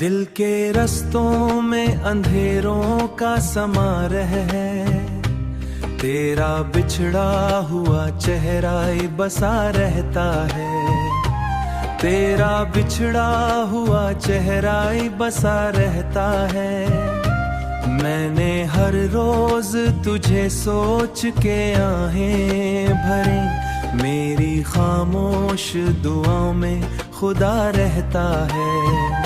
दिल के रस्तों में अंधेरों का समारह है, तेरा बिछड़ा हुआ चेहरा बसा रहता है। तेरा बिछड़ा हुआ चेहरा बसा रहता है। मैंने हर रोज तुझे सोच के आहें भरे, मेरी खामोश दुआओं में खुदा रहता है।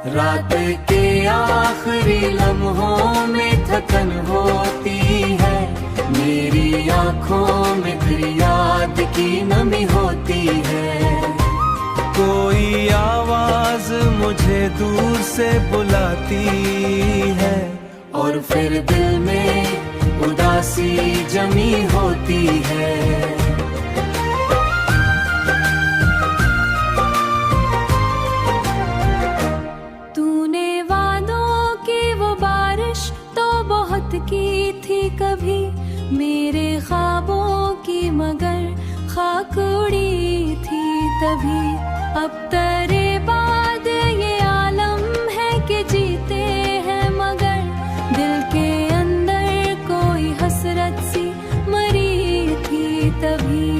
रात के आखिरी लम्हों में थकन होती है, मेरी आँखों में फिर याद की नमी होती है। कोई आवाज मुझे दूर से बुलाती है, और फिर दिल में उदासी जमी होती है। की थी कभी मेरे ख्वाबों की, मगर खाक उड़ी थी तभी। अब तेरे बाद ये आलम है कि जीते हैं, मगर दिल के अंदर कोई हसरत सी मरी थी तभी।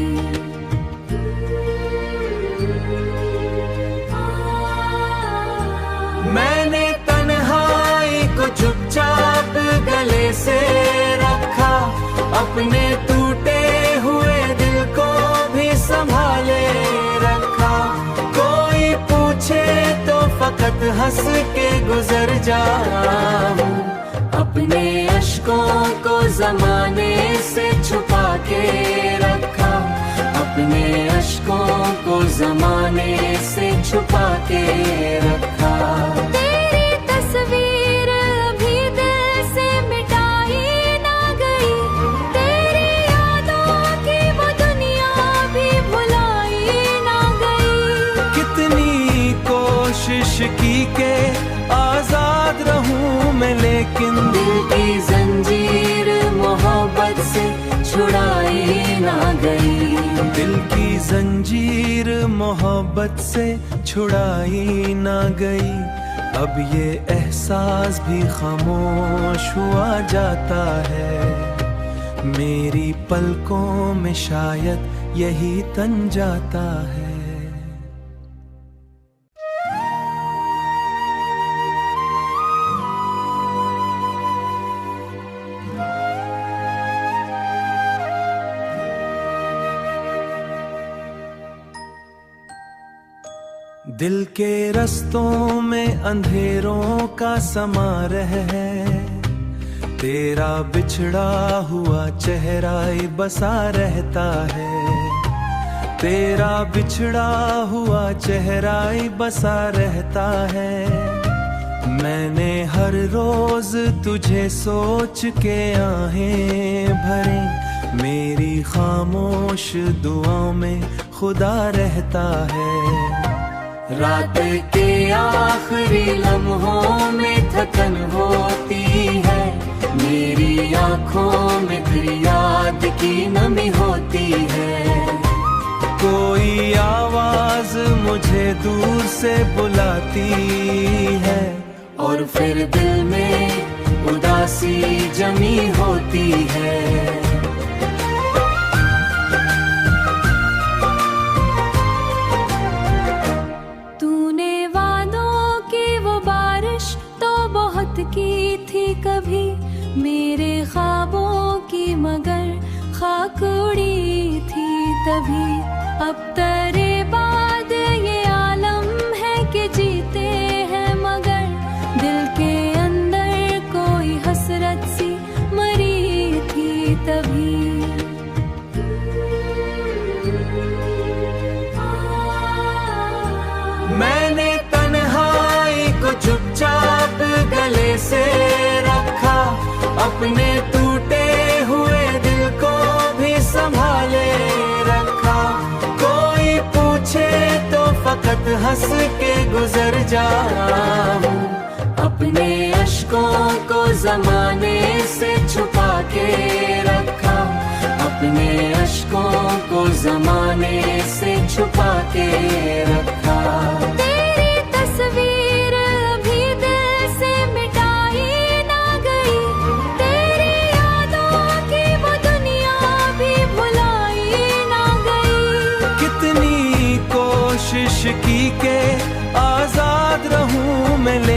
मैंने तन्हाई को चुपचाप गले से रखा, अपने टूटे हुए दिल को भी संभाले रखा। कोई पूछे तो फकत हंस के गुजर जाऊं, अपने अश्कों को जमाने से छुपा के रखा। अपने अश्कों को जमाने से छुपा के रखा। तेरी तस्वीर अभी दिल से मिटाई ना गई, तेरी यादों की वो दुनिया भी भुलाई ना गई। कितनी कोशिश की के आजाद रहूं मैं, लेकिन दिल की जंजीर मोहब्बत से छुड़ाई ना गई। दिल की जंजीर मोहब्बत से छुड़ाई ना गई। अब ये एहसास भी खामोश हुआ जाता है, मेरी पलकों में शायद यही तन जाता है। दिल के रस्तों में अंधेरों का समारह है, तेरा बिछड़ा हुआ चेहरा बसा रहता है। तेरा बिछड़ा हुआ चेहरा बसा रहता है। मैंने हर रोज तुझे सोच के आहें भरे, मेरी खामोश दुआओं में खुदा रहता है। रात के आखिरी लम्हों में थकन होती है, मेरी आँखों में फिर याद की नमी होती है। कोई आवाज मुझे दूर से बुलाती है, और फिर दिल में उदासी जमी होती है। की थी कभी मेरे ख्वाबों की, मगर खाक उड़ी थी तभी। अब तेरे बाद ये आलम है कि जीते हैं, मगर दिल के अंदर कोई हसरत सी मरी थी तभी। मैंने तन्हाई को चुपचाप गले से रखा, अपने टूटे हुए दिल को भी संभाले रखा। कोई पूछे तो फकत हंस के गुजर जाऊं, अपने अश्कों को जमाने से छुपा के रखा। अपने अश्कों को जमाने से छुपा के रखा। तेरी तस्वीर अभी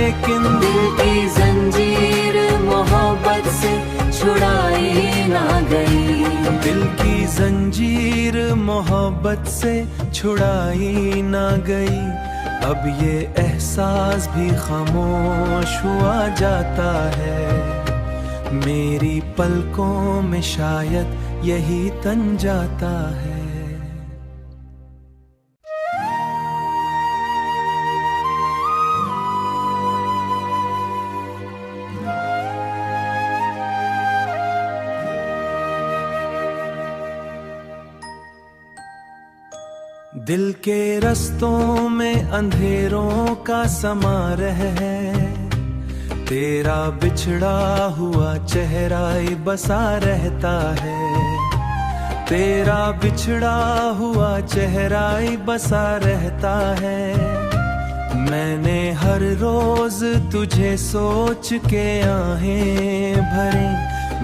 लेकिन दिल की जंजीर मोहब्बत से छुड़ाई ना गई। दिल की जंजीर मोहब्बत से छुड़ाई ना गई। अब ये एहसास भी खामोश हुआ जाता है। मेरी पलकों में शायद यही तन जाता है। दिल के रस्तों में अंधेरों का समारह है। तेरा बिछड़ा हुआ चेहरा बसा रहता है। तेरा बिछड़ा हुआ चेहरा बसा रहता है। मैंने हर रोज तुझे सोच के आहें भरे।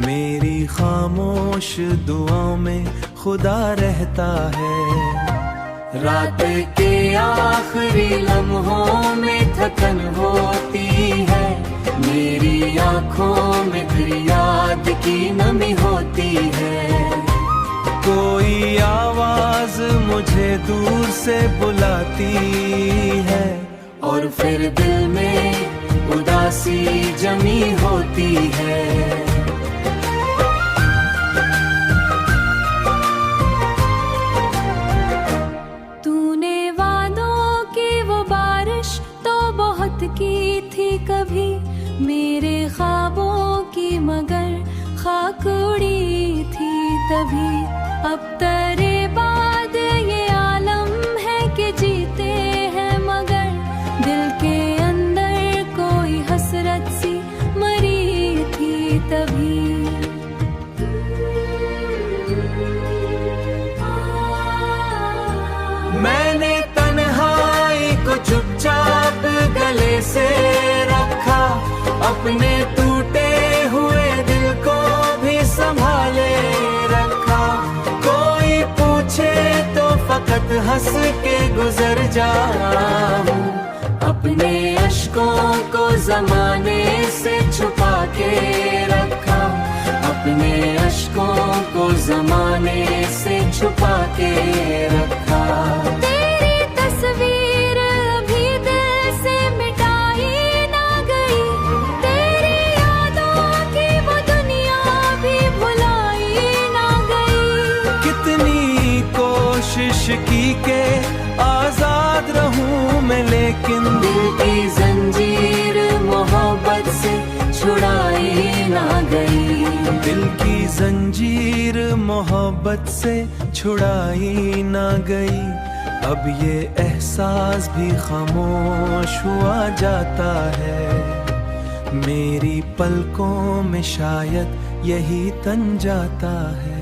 मेरी खामोश दुआओं में खुदा रहता है। रात के आखिरी लम्हों में थकन होती है। मेरी आँखों में फिर याद की नमी होती है। कोई आवाज मुझे दूर से बुलाती है। और फिर दिल में उदासी जमी होती है। की थी कभी मेरे ख्वाबों की मगर खाक उड़ी थी तभी। अब तेरे बाद ये आलम है कि जीते हैं मगर दिल के अंदर कोई हसरत सी मरी थी तभी। मैंने तन्हाई को चुपचाप गले से रखा। अपने टूटे हुए दिल को भी संभाले रखा। कोई पूछे तो फकत हंस के गुजर जाऊं। अपने अश्कों को जमाने से छुपा के रखा। अपने अश्कों को जमाने से छुपा के रखा। तेरी तस्वीर अभी दिल से मिटाई ना गई। तेरी यादों की वो दुनिया भी भुलाई ना गई। कितनी कोशिश की के आजाद रहूं मैं, लेकिन दिल की जंजीर मोहब्बत से छुड़ाई ना गई। दिल की जंजीर मोहब्बत से छुड़ाई ना गई। अब ये एहसास भी खामोश हुआ जाता है। मेरी पलकों में शायद यही तन जाता है।